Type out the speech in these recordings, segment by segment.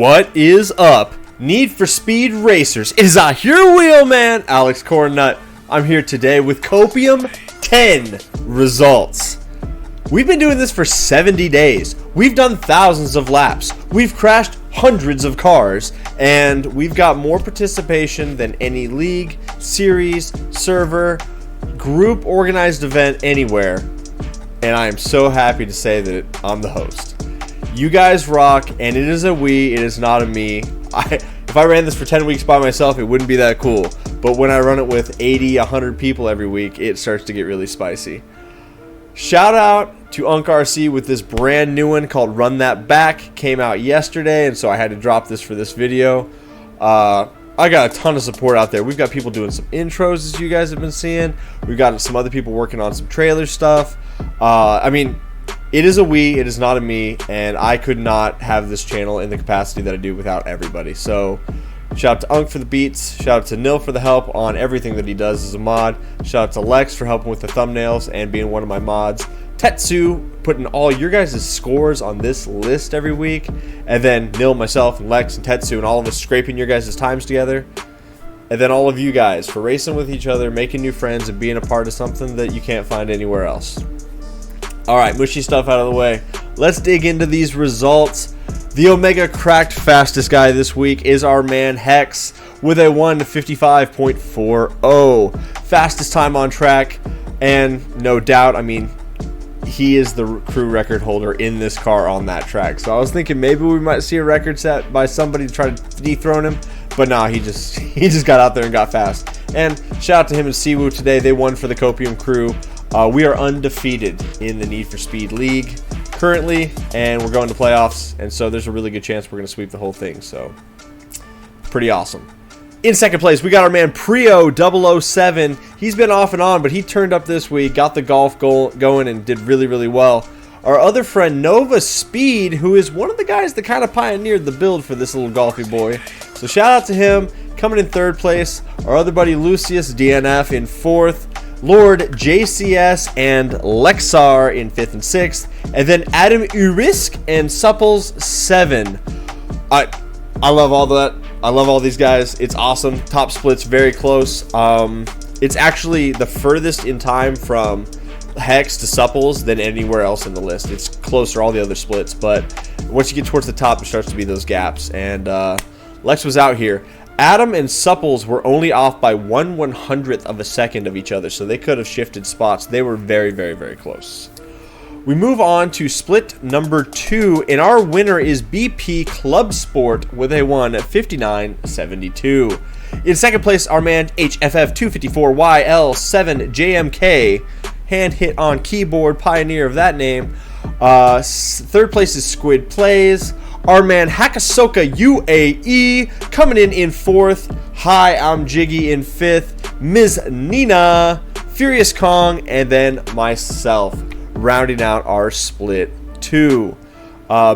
What is up, Need for Speed Racers? It is your wheel man, Alex Cornnut. I'm here today with Copium 10 results. We've been doing this for 70 days. We've done thousands of laps. We've crashed hundreds of cars, and we've got more participation than any league, series, server, group organized event anywhere. And I am so happy to say that I'm the host. You guys rock, and it is a we, it is not a me. If I ran this for 10 weeks by myself, it wouldn't be that cool. But when I run it with 80, 100 people every week, it starts to get really spicy. Shout out to UncRC with this brand new one called Run That Back. Came out yesterday, and so I had to drop this for this video. I got a ton of support out there. We've got people doing some intros, as you guys have been seeing. We've got some other people working on some trailer stuff. I mean, it is a we, it is not a me, and I could not have this channel in the capacity that I do without everybody. So, shout out to Unc for the beats, shout out to Nil for the help on everything that he does as a mod, shout out to LEXX for helping with the thumbnails and being one of my mods, Tetsu putting all your guys' scores on this list every week, and then Nil, myself, and LEXX, and Tetsu, and all of us scraping your guys' times together, and then all of you guys for racing with each other, making new friends, and being a part of something that you can't find anywhere else. Alright, mushy stuff out of the way. Let's dig into these results. The Omega cracked fastest guy this week is our man Hex with a 1:55.40. Fastest time on track, and no doubt, I mean, he is the crew record holder in this car on that track. So I was thinking maybe we might see a record set by somebody to try to dethrone him, but nah, he just got out there and got fast. And shout out to him and Siwoo today. They won for the Copium Crew. We are undefeated in the Need for Speed League currently, and we're going to playoffs, and so there's a really good chance we're going to sweep the whole thing, so pretty awesome. In second place, we got our man Prio007. He's been off and on, but he turned up this week, got the golf goal going, and did really, really well. Our other friend, Nova Speed, who is one of the guys that kind of pioneered the build for this little golfy boy. So shout out to him. Coming in third place, our other buddy Lucius DNF in fourth. Lord JCS and Lexar in 5th and 6th, and then Adam Urisk and Supples 7. I love all that. I love all these guys. It's awesome. Top split's very close. It's actually the furthest in time from Hex to Supples than anywhere else in the list. It's closer all the other splits, but once you get towards the top, it starts to be those gaps. And Lex was out here. Adam and Supples were only off by 1/100th of a second of each other, so they could have shifted spots. They were very, very, very close. We move on to split number 2, and our winner is BP Club Sport with a 1:59.72. In second place, our man HFF254YL7JMK, hand hit on keyboard, pioneer of that name. Third place is Squid Plays. Our man Hakasoka UAE coming in fourth. Hi, I'm Jiggy in fifth. Ms. Nina, Furious Kong, and then myself, rounding out our split 2.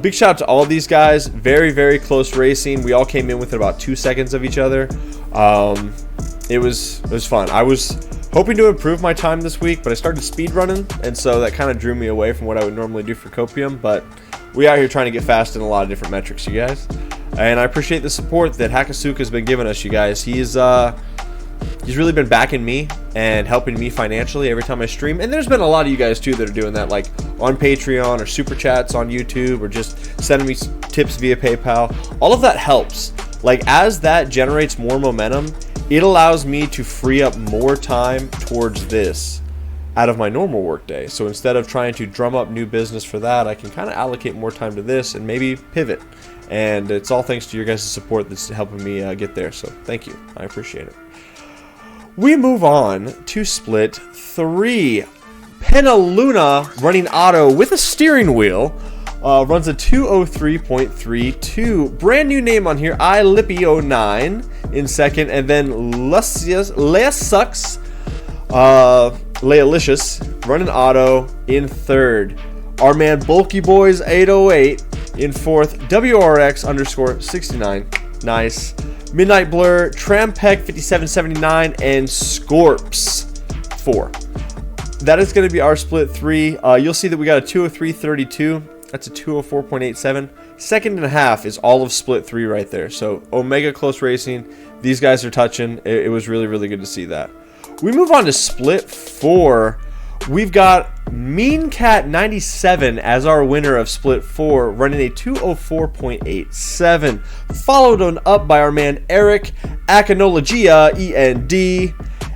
Big shout out to all these guys. Very, very close racing. We all came in within about 2 seconds of each other. It was fun. I was hoping to improve my time this week, but I started speed running, and so that kind of drew me away from what I would normally do for Copium. But we out here trying to get fast in a lot of different metrics, you guys. And I appreciate the support that Hakasuka has been giving us, you guys. He's really been backing me and helping me financially every time I stream. And there's been a lot of you guys, too, that are doing that, like on Patreon or Super Chats on YouTube or just sending me tips via PayPal. All of that helps. Like, as that generates more momentum, it allows me to free up more time towards this out of my normal workday. So instead of trying to drum up new business for that, I can kind of allocate more time to this and maybe pivot. And it's all thanks to your guys' support that's helping me get there. So thank you. I appreciate it. We move on to split 3. Penaluna running auto with a steering wheel. Runs a 2:03.32. Brand new name on here, iLippy09 in second. And then Leasucks. Lealicious running auto in third. Our man Bulky Boys 808 in fourth. WRX_69. Nice. Midnight Blur, Trampec 5779, and Scorps 4. That is going to be our split 3. You'll see that we got a 2:03.32. That's a 2:04.87. second and a half is all of split 3 right there. So Omega close racing. These guys are touching. It was really, really good to see that. We move on to split 4. We've got Mean Cat 97 as our winner of split 4, running a 204.87, followed on up by our man Eric Akanologia END,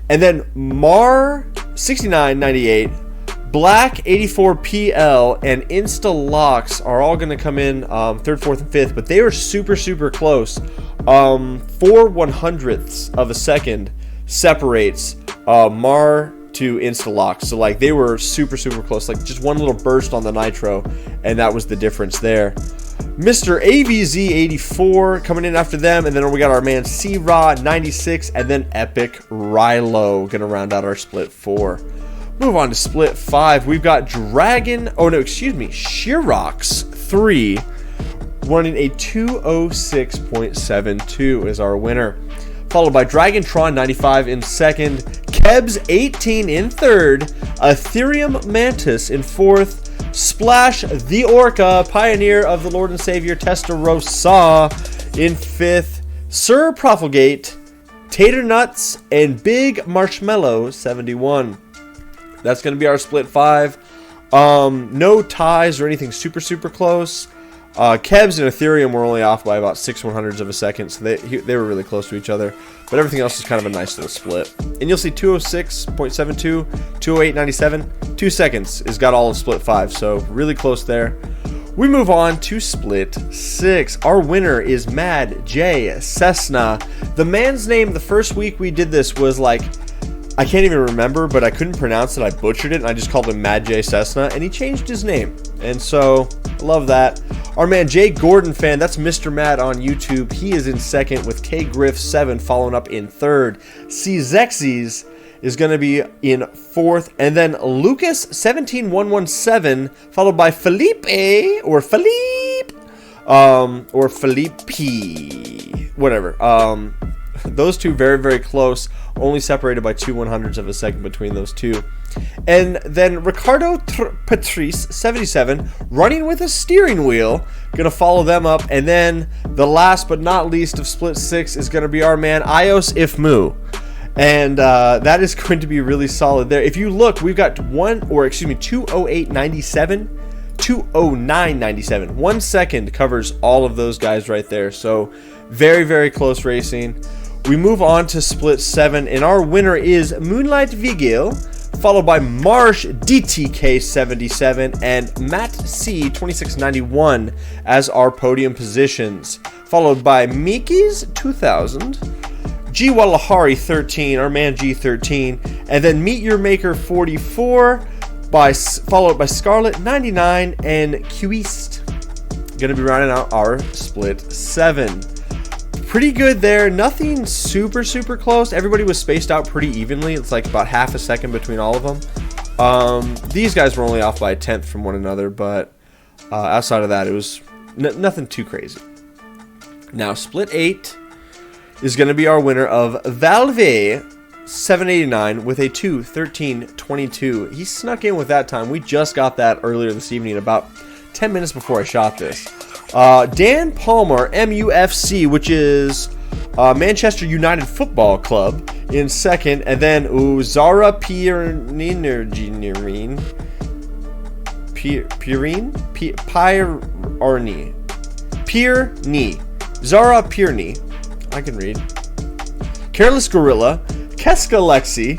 and then Mar 6998, Black 84 PL, and Instalocks are all going to come in 3rd, 4th, and 5th, but they were super, super close. 4/100ths of a second separates Mar to Instalocks, so like they were super, super close, like just one little burst on the nitro, and that was the difference there. Mr. AVZ84 coming in after them, and then we got our man C-Raw 96, and then Epic Rilo gonna round out our split 4. Move on to split 5. We've got Shirox 3 running a 206.72 as our winner, followed by Dragontron 95 in second, Kebs 18 in third, Ethereum Mantis in fourth, Splash the Orca, pioneer of the Lord and Savior Testarossa, in fifth, Sir Profligate, Tater Nuts, and Big Marshmallow 71. That's going to be our split 5. No ties or anything super, super close. Kebs and Ethereum were only off by about 6/100ths of a second, so they were really close to each other. But everything else is kind of a nice little split. And you'll see 206.72, 208.97, 2 seconds has got all of split 5, so really close there. We move on to split 6. Our winner is Mad J Cessna. The man's name the first week we did this was like, I can't even remember, but I couldn't pronounce it. I butchered it, and I just called him Mad J Cessna, and he changed his name. And so, I love that. Our man Jay Gordon fan, that's Mr. Mad on YouTube. He is in second with K Griff 7 following up in third. C Zexes is going to be in fourth, and then Lucas 17117 followed by Felipe or Philippe or Felipe, whatever. Those two very, very close, only separated by 2/100ths of a second between those two. And then Ricardo Patrice 77 running with a steering wheel, gonna follow them up. And then the last but not least of split 6 is gonna be our man Ios Ifmu, and that is going to be really solid there. If you look, we've got 208.97, 209.97. 1 second covers all of those guys right there. So very, very close racing. We move on to split 7, and our winner is Moonlight Vigil, followed by Marsh DTK77 and Matt C 2691 as our podium positions, followed by Miki's 2000, G Walahari 13, our man G13, and then Meet Your Maker 44, followed by Scarlet 99 and Qeast. Gonna be rounding out our split 7. Pretty good there. Nothing super, super close. Everybody was spaced out pretty evenly. It's like about half a second between all of them. These guys were only off by a 10th from one another, but outside of that, it was nothing too crazy. Now, split 8 is going to be our winner of Valve 789 with a 2:13.22. He snuck in with that time. We just got that earlier this evening, about 10 minutes before I shot this. Dan Palmer, MUFC, which is Manchester United Football Club, in second, and then Zara Pirni, Zara Pirni, I can read. Careless Gorilla, Keska Lexi,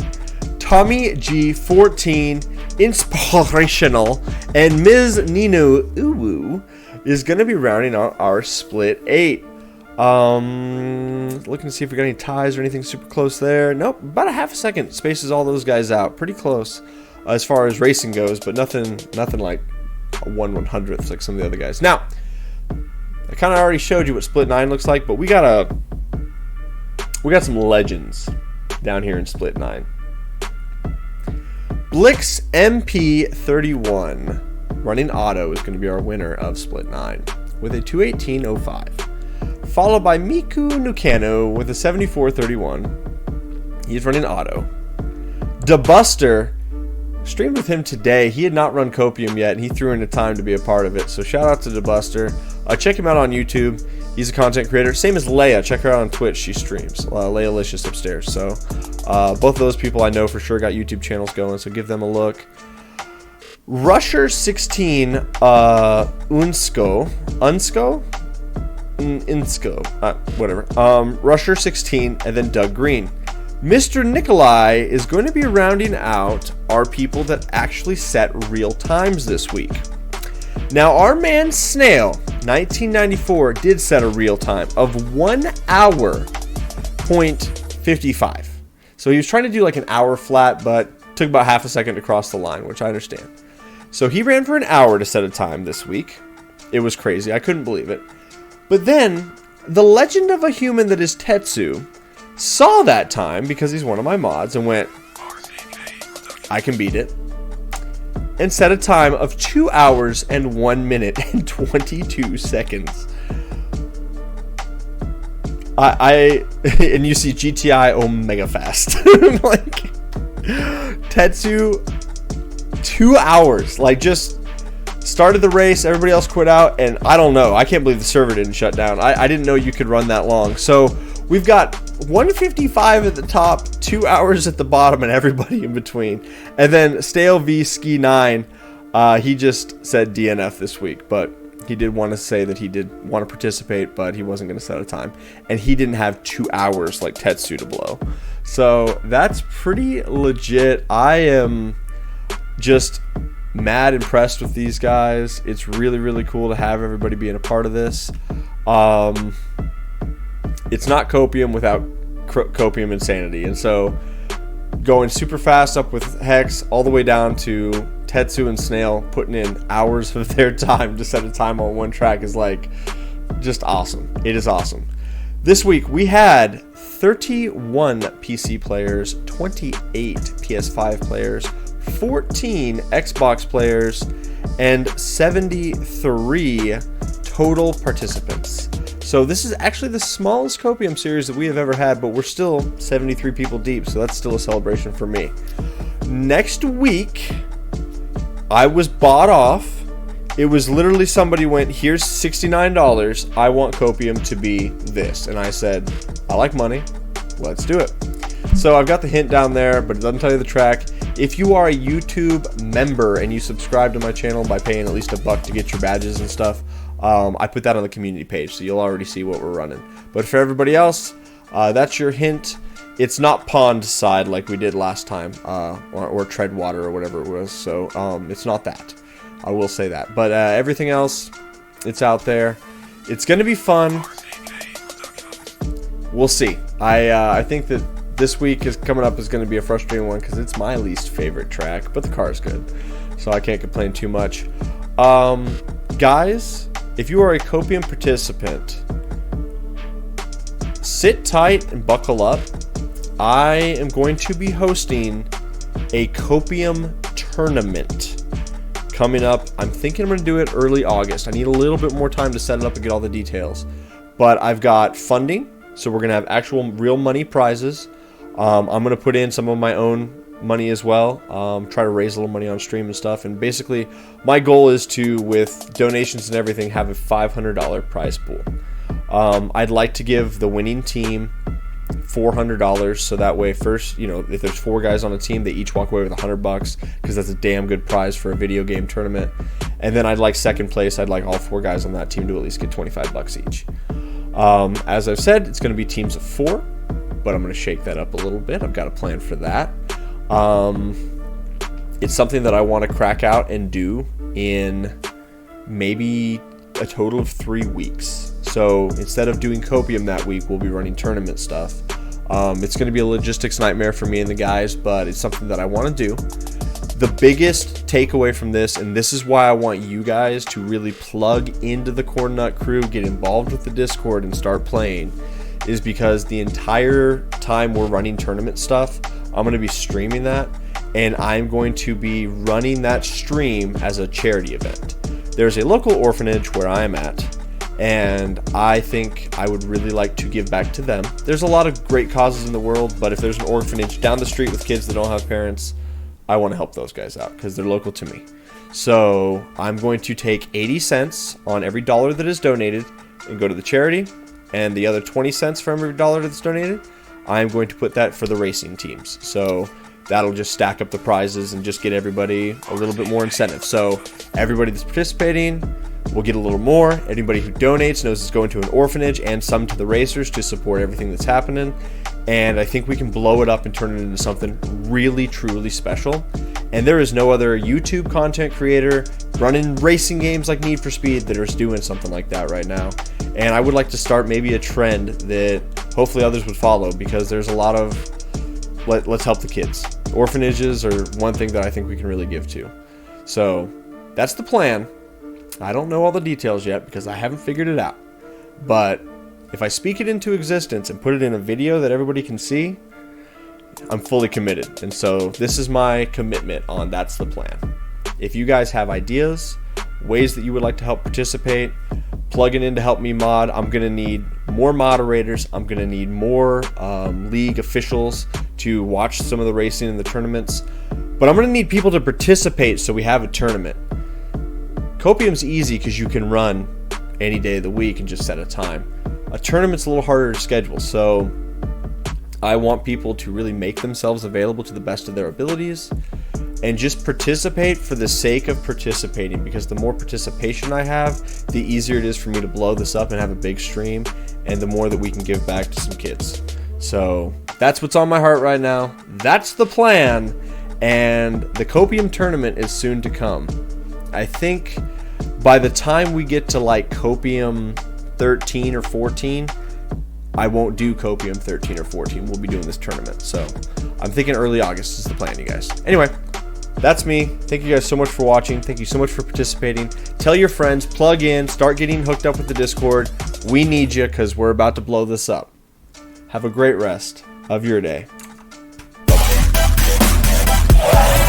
Tommy G14, Inspirational, and Ms. Nino Uwu is going to be rounding out our split 8. Looking to see if we got any ties or anything super close there. Nope, about a half a second spaces all those guys out. Pretty close as far as racing goes, but nothing like a 1/100th like some of the other guys. Now, I kind of already showed you what split 9 looks like, but we got some legends down here in split 9. Blix MP31 running auto is going to be our winner of split 9 with a 2:18.05, followed by Miku Nukano with a 74.31. He's running auto. DeBuster, streamed with him today. He had not run Copium yet, and he threw in the time to be a part of it, so shout out to DeBuster. Check him out on YouTube. He's a content creator. Same as Leia. Check her out on Twitch. She streams. Leia-licious upstairs. So both of those people I know for sure got YouTube channels going, so give them a look. Rusher16, whatever. Rusher16, and then Doug Green. Mr. Nikolai is going to be rounding out our people that actually set real times this week. Now, our man Snail, 1994, did set a real time of 1 hour, 0.55. So he was trying to do like an hour flat, but took about half a second to cross the line, which I understand. So he ran for an hour to set a time this week. It was crazy. I couldn't believe it. But then, the legend of a human that is Tetsu saw that time because he's one of my mods and went, I can beat it. And set a time of 2 hours and 1 minute and 22 seconds. And you see GTI Omega Fast. Like, Tetsu, 2 hours. Like, just started the race, everybody else quit out, and I don't know. I can't believe the server didn't shut down. I didn't know you could run that long. So we've got 155 at the top, 2 hours at the bottom, and everybody in between. And then Stale V Ski 9, he just said DNF this week, but he did want to say that he did want to participate, but he wasn't going to set a time. And he didn't have 2 hours like Tetsu to blow. So that's pretty legit. I am just mad impressed with these guys. It's really, really cool to have everybody being a part of this. It's not Copium without Copium insanity. And so going super fast up with Hex all the way down to Tetsu and Snail putting in hours of their time to set a time on one track is like just awesome. It is awesome. This week we had 31 PC players, 28 PS5 players, 14 Xbox players, and 73 total participants. So this is actually the smallest Copium series that we have ever had, but we're still 73 people deep, so that's still a celebration for me. Next week, I was bought off. It was literally somebody went, here's $69, I want Copium to be this. And I said, I like money, let's do it. So I've got the hint down there, but it doesn't tell you the track. If you are a YouTube member and you subscribe to my channel by paying at least $1 to get your badges and stuff, I put that on the community page, so you'll already see what we're running. But for everybody else, that's your hint. It's not pond side like we did last time, or tread water or whatever it was, so it's not that. I will say that. But everything else, it's out there. It's going to be fun. We'll see. I think that this week is coming up is going to be a frustrating one because it's my least favorite track, but the car is good, so I can't complain too much. Guys, if you are a Copium participant, sit tight and buckle up. I am going to be hosting a Copium tournament coming up. I'm thinking I'm going to do it early August. I need a little bit more time to set it up and get all the details. But I've got funding, so we're going to have actual real money prizes. I'm going to put in some of my own money as well, try to raise a little money on stream and stuff, and basically my goal is to, with donations and everything, have a $500 prize pool. I'd like to give the winning team $400, so that way first, you know, if there's 4 guys on a team, they each walk away with $100 because that's a damn good prize for a video game tournament. And then I'd like second place, I'd like all 4 guys on that team to at least get $25 each. As I've said, it's going to be teams of 4, but I'm going to shake that up a little bit. I've got a plan for that. It's something that I want to crack out and do in maybe a total of 3 weeks. So instead of doing Copium that week, we'll be running tournament stuff. It's going to be a logistics nightmare for me and the guys, but it's something that I want to do. The biggest takeaway from this, and this is why I want you guys to really plug into the Cornnut Crew, get involved with the Discord, and start playing, is because the entire time we're running tournament stuff, I'm going to be streaming that, and I'm going to be running that stream as a charity event. There's a local orphanage where I'm at, and I think I would really like to give back to them. There's a lot of great causes in the world, but if there's an orphanage down the street with kids that don't have parents, I want to help those guys out because they're local to me. So I'm going to take 80 cents on every dollar that is donated and go to the charity, and the other 20 cents for every dollar that's donated, I'm going to put that for the racing teams. So that'll just stack up the prizes and just get everybody a little bit more incentive. So everybody that's participating will get a little more. Anybody who donates knows it's going to an orphanage and some to the racers to support everything that's happening. And I think we can blow it up and turn it into something really, truly special. And there is no other YouTube content creator running racing games like Need for Speed that is doing something like that right now. And I would like to start maybe a trend that hopefully others would follow, because there's a lot of let's help the kids. Orphanages are one thing that I think we can really give to. So that's the plan. I don't know all the details yet because I haven't figured it out. But if I speak it into existence and put it in a video that everybody can see, I'm fully committed. And so this is my commitment on that's the plan. If you guys have ideas, ways that you would like to help participate, plug it in to help me mod. I'm going to need more moderators. I'm going to need more league officials to watch some of the racing in the tournaments. But I'm going to need people to participate so we have a tournament. Copium's easy because you can run any day of the week and just set a time. A tournament's a little harder to schedule, so I want people to really make themselves available to the best of their abilities and just participate for the sake of participating, because the more participation I have, the easier it is for me to blow this up and have a big stream, and the more that we can give back to some kids. So that's what's on my heart right now. That's the plan, and the Copium tournament is soon to come. I think by the time we get to like Copium 13 or 14, I won't do Copium 13 or 14. We'll be doing this tournament. So I'm thinking early August is the plan, you guys. Anyway, that's me. Thank you guys so much for watching. Thank you so much for participating. Tell your friends, plug in, start getting hooked up with the Discord. We need you because we're about to blow this up. Have a great rest of your day. Bye-bye.